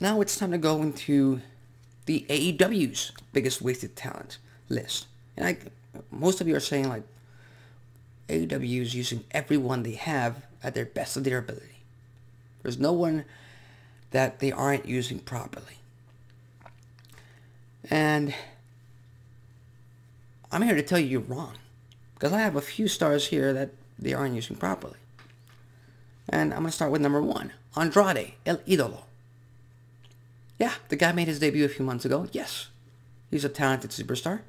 now it's time to go into the AEW's biggest wasted talent list. And most of you are saying like AEW is using everyone they have at their best of their ability. There's no one that they aren't using properly. And I'm here to tell you you're wrong. Because I have a few stars here that they aren't using properly. And I'm going to start with number 1. Andrade El Hidolo. Yeah, the guy made his debut a few months ago. Yes, he's a talented superstar.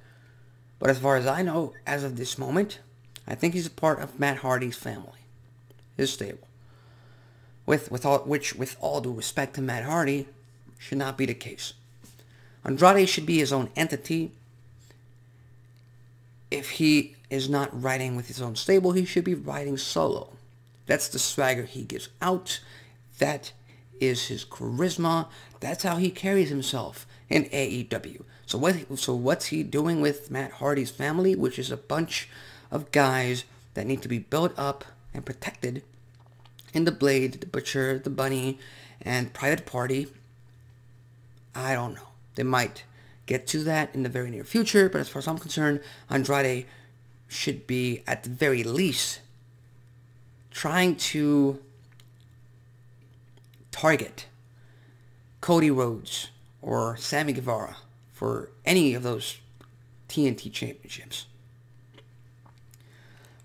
But as far as I know, as of this moment, I think he's a part of Matt Hardy's family. His stable. With all due respect to Matt Hardy, should not be the case. Andrade should be his own entity. If he is not riding with his own stable, he should be riding solo. That's the swagger he gives out. That is his charisma. That's how he carries himself in AEW. So what's he doing with Matt Hardy's family, which is a bunch of guys that need to be built up and protected in the Blade, the Butcher, the Bunny, and Private Party? I don't know. They might get to that in the very near future, but as far as I'm concerned, Andrade should be, at the very least, trying to target Cody Rhodes or Sammy Guevara for any of those TNT championships.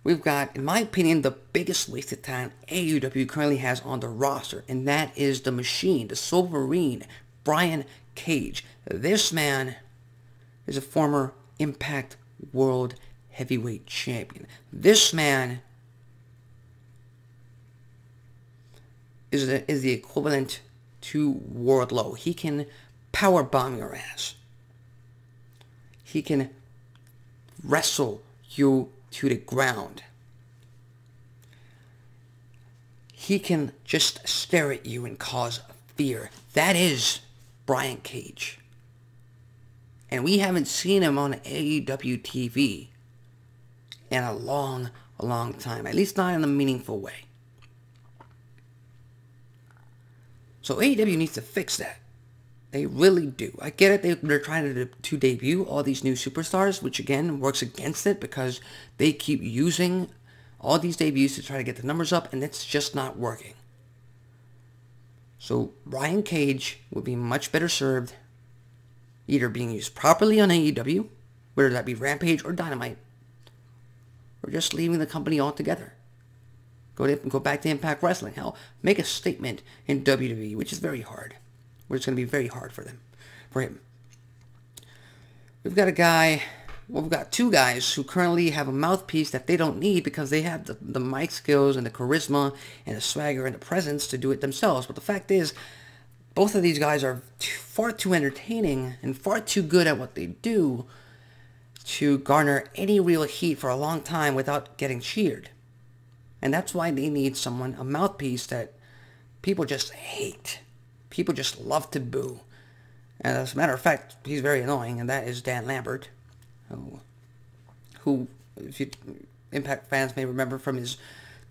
We've got, in my opinion, the biggest wasted talent AEW currently has on the roster, and that is the Machine, the Silverine, Brian Cage. This man is a former Impact World Heavyweight Champion. This man is the equivalent to Wardlow. He can powerbomb your ass. He can wrestle you to the ground. He can just stare at you and cause fear. That is Brian Cage. And we haven't seen him on AEW TV in a long time. At least not in a meaningful way. So AEW needs to fix that. They really do. I get it. They're trying to debut all these new superstars, which again works against it because they keep using all these debuts to try to get the numbers up, and it's just not working. So Brian Cage would be much better served either being used properly on AEW, whether that be Rampage or Dynamite, or just leaving the company altogether. Go back to Impact Wrestling. Hell, make a statement in WWE, which is very hard. It's going to be very hard for him. We've got two guys who currently have a mouthpiece that they don't need because they have the mic skills and the charisma and the swagger and the presence to do it themselves. But the fact is, both of these guys are far too entertaining and far too good at what they do to garner any real heat for a long time without getting cheered. And that's why they need someone, a mouthpiece that people just hate. People just love to boo. And as a matter of fact, he's very annoying, and that is Dan Lambert, who if you Impact fans may remember from his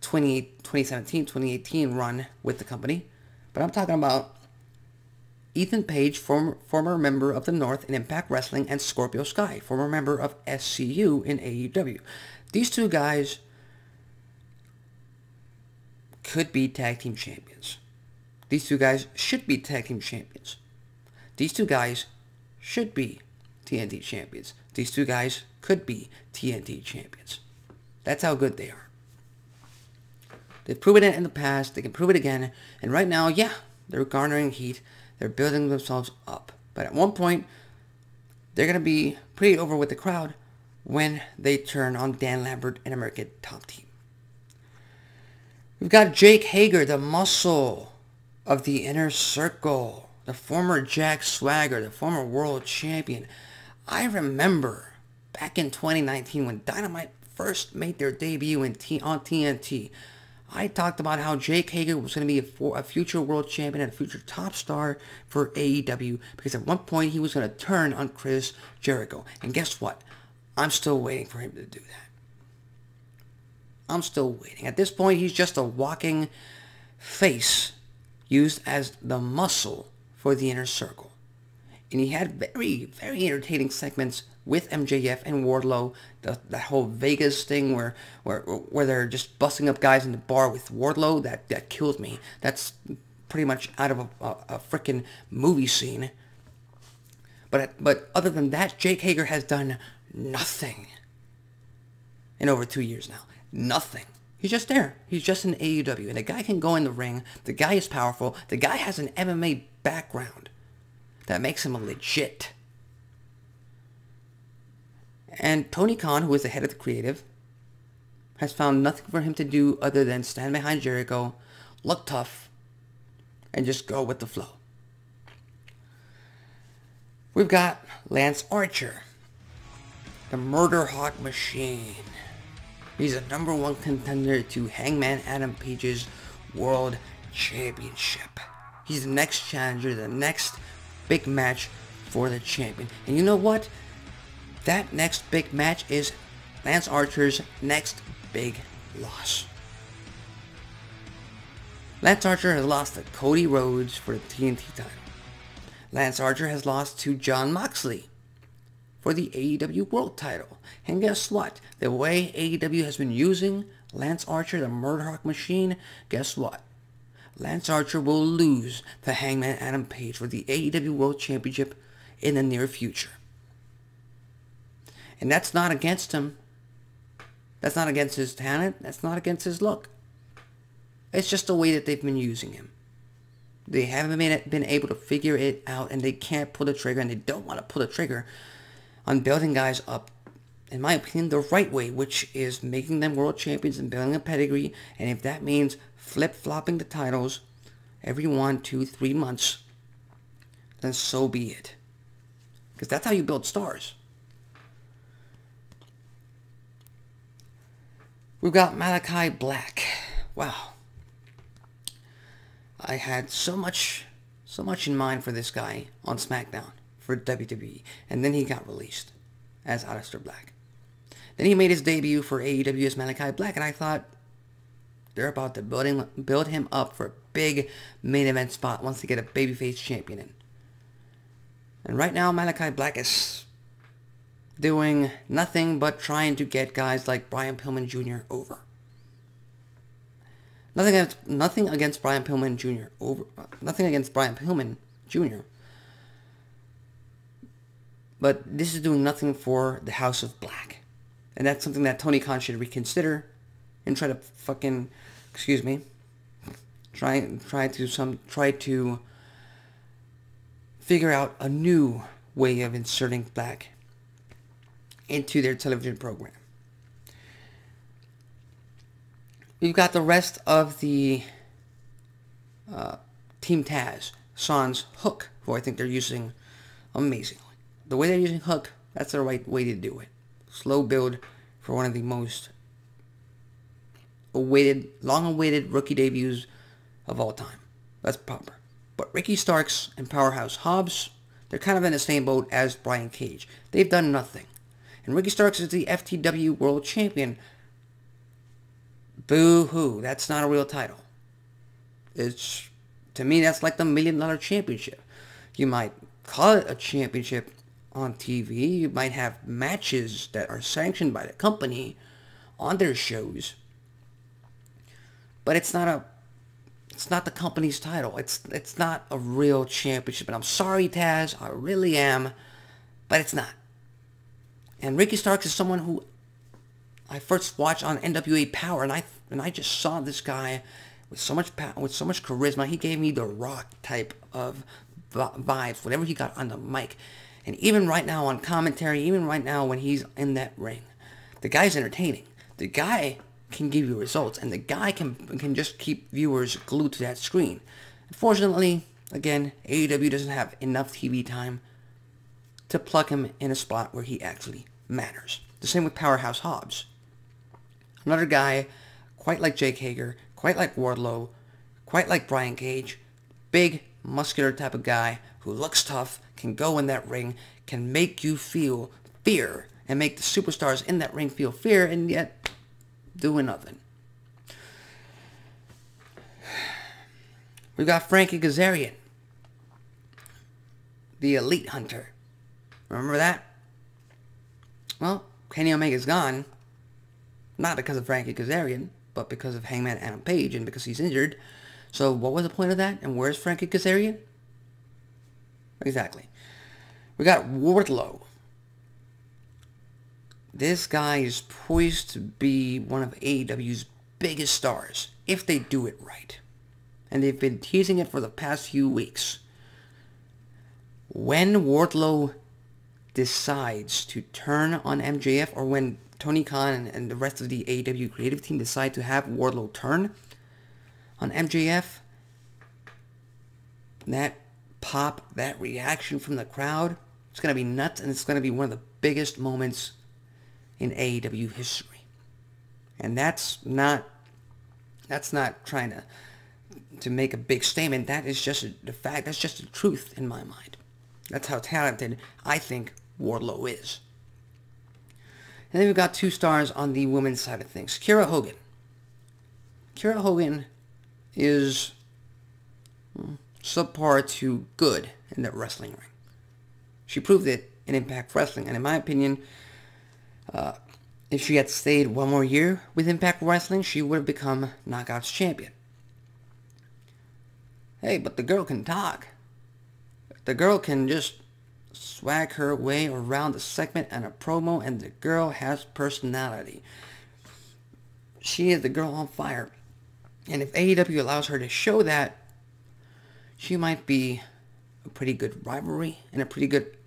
2017-2018 run with the company. But I'm talking about Ethan Page, former member of the North in Impact Wrestling, and Scorpio Sky, former member of SCU in AEW. These two guys could be tag team champions. These two guys should be tag team champions. These two guys should be TNT champions. These two guys could be TNT champions. That's how good they are. They've proven it in the past. They can prove it again. And right now, yeah, they're garnering heat. They're building themselves up. But at one point, they're going to be pretty over with the crowd when they turn on Dan Lambert and American Top Team. We've got Jake Hager, the muscle of the Inner Circle, the former Jack Swagger, the former world champion. I remember back in 2019 when Dynamite first made their debut on TNT. I talked about how Jake Hager was going to be a future world champion and a future top star for AEW because at one point he was going to turn on Chris Jericho. And guess what? I'm still waiting for him to do that. I'm still waiting. At this point, he's just a walking face used as the muscle for the Inner Circle. And he had very, very entertaining segments with MJF and Wardlow. That whole Vegas thing where they're just busting up guys in the bar with Wardlow, that killed me. That's pretty much out of a freaking movie scene. But other than that, Jake Hager has done nothing in over 2 years now. Nothing. He's just there. He's just in AEW. And the guy can go in the ring. The guy is powerful. The guy has an MMA background that makes him a legit. And Tony Khan, who is the head of the creative, has found nothing for him to do other than stand behind Jericho, look tough, and just go with the flow. We've got Lance Archer, the Murder Hawk Machine. He's a #1 contender to Hangman Adam Page's World Championship. He's the next challenger, the next big match for the champion. And you know what? That next big match is Lance Archer's next big loss. Lance Archer has lost to Cody Rhodes for the TNT title. Lance Archer has lost to Jon Moxley for the AEW World title. And guess what? The way AEW has been using Lance Archer, the Murder Hawk Machine, guess what? Lance Archer will lose to Hangman Adam Page for the AEW World Championship in the near future. And that's not against him. That's not against his talent. That's not against his look. It's just the way that they've been using him. They haven't been able to figure it out, and they can't pull the trigger, and they don't want to pull the trigger on building guys up, in my opinion, the right way, which is making them world champions and building a pedigree. And if that means flip-flopping the titles every 1, 2, 3 months, then so be it. Because that's how you build stars. We've got Malachi Black. Wow. I had so much in mind for this guy on SmackDown for WWE, and then he got released as Aleister Black. Then he made his debut for AEW as Malachi Black, and I thought they're about to build him up for a big main event spot once they get a babyface champion in. And right now, Malachi Black is doing nothing but trying to get guys like Brian Pillman Jr. over. Nothing against Brian Pillman Jr. Nothing against Brian Pillman Jr. But this is doing nothing for the House of Black. And that's something that Tony Khan should reconsider and try to fucking, try to figure out a new way of inserting Black into their television program. We've got the rest of the Team Taz, Sans Hook, who I think they're using amazingly. The way they're using Hook, that's the right way to do it. Slow build for one of the most long-awaited rookie debuts of all time. That's proper. But Ricky Starks and Powerhouse Hobbs, they're kind of in the same boat as Brian Cage. They've done nothing. And Ricky Starks is the FTW World Champion. Boo-hoo. That's not a real title. To me, that's like the $1 Million Championship. You might call it a championship on TV. You might have matches that are sanctioned by the company on their shows. But it's not the company's title. It's not a real championship. And I'm sorry, Taz. I really am. But it's not. And Ricky Starks is someone who I first watched on NWA Power, and I just saw this guy with so much power, with so much charisma. He gave me the Rock type of vibes, whatever he got on the mic. And even right now on commentary, even right now when he's in that ring, the guy's entertaining. The guy can give you results, and the guy can just keep viewers glued to that screen. Unfortunately, again, AEW doesn't have enough TV time to plug him in a spot where he actually matters. The same with Powerhouse Hobbs. Another guy, quite like Jake Hager, quite like Wardlow, quite like Brian Cage, big, muscular type of guy who looks tough, can go in that ring, can make you feel fear, and make the superstars in that ring feel fear, and yet doing nothing. We've got Frankie Kazarian. the Elite Hunter. Remember that? Well, Kenny Omega's gone. Not because of Frankie Kazarian, but because of Hangman Adam Page and because he's injured. So what was the point of that? And where's Frankie Kazarian? Exactly. We got Wardlow. This guy is poised to be one of AEW's biggest stars, if they do it right. And they've been teasing it for the past few weeks. When Wardlow decides to turn on MJF, or when Tony Khan and the rest of the AEW creative team decide to have Wardlow turn on MJF, that pop, that reaction from the crowd, it's going to be nuts, and it's going to be one of the biggest moments in AEW history. And that's not trying to make a big statement. That is just the fact. That's just the truth in my mind. That's how talented I think Wardlow is. And then we've got 2 stars on the women's side of things. Kiera Hogan. Kiera Hogan is subpar to good in the wrestling ring. She proved it in Impact Wrestling, and in my opinion, if she had stayed one more year with Impact Wrestling, she would have become Knockouts champion. Hey, but the girl can talk. The girl can just swag her way around a segment and a promo, and the girl has personality. She is the girl on fire. And if AEW allows her to show that, she might be a pretty good rivalry and a pretty good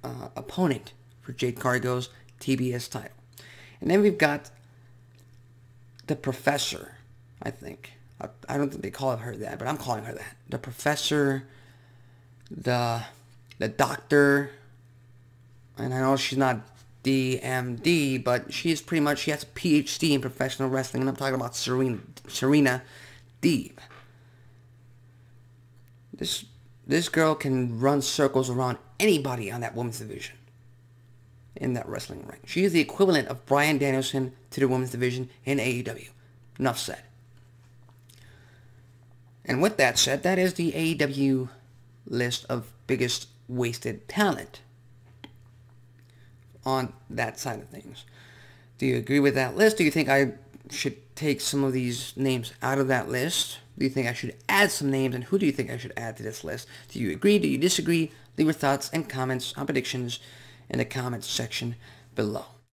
opponent for Jade Cargill's TBS title. And then we've got the Professor, I think. I don't think they call her that, but I'm calling her that. The Professor, the Doctor, and I know she's not DMD, but she has a PhD in professional wrestling, and I'm talking about Serena Deeb. This girl can run circles around anybody on that women's division in that wrestling ring. She is the equivalent of Bryan Danielson to the women's division in AEW. Enough said. And with that said, that is the AEW list of biggest wasted talent on that side of things. Do you agree with that list? Do you think I should take some of these names out of that list? Do you think I should add some names? And who do you think I should add to this list? Do you agree? Do you disagree? Leave your thoughts and comments on predictions in the comments section below.